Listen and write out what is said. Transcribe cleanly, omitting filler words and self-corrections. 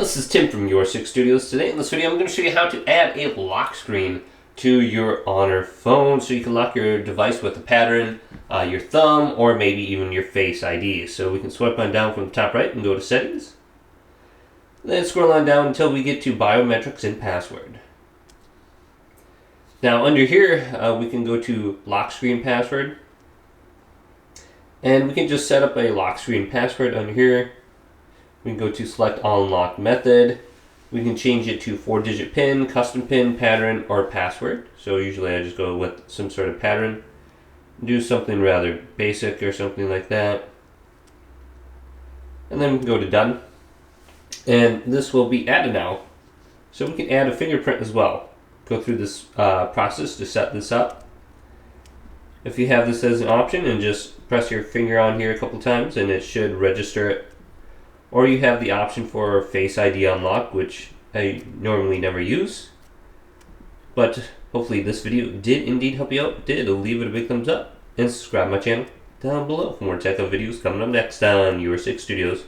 this is Tim from Your 6 Studios. Today in this video I'm going to show you how to add a lock screen to your Honor phone so you can lock your device with a pattern, your thumb, or maybe even your Face ID. So we can swipe on down from the top right and go to Settings. Then scroll on down until we get to Biometrics and Password. Now under here we can go to Lock Screen Password. And we can just set up a lock screen password under here. We can go to select unlock method. We can change it to 4-digit PIN, custom PIN, pattern, or password. So usually I just go with some sort of pattern. Do something rather basic or something like that. And then we can go to done. And this will be added now. So we can add a fingerprint as well. Go through this process to set this up. If you have this as an option, and just press your finger on here a couple times and it should register it. Or you have the option for Face ID unlock, which I normally never use. But hopefully this video did indeed help you out. If it did, leave it a big thumbs up and subscribe to my channel down below for more tech videos coming up next on Your 6 Studios.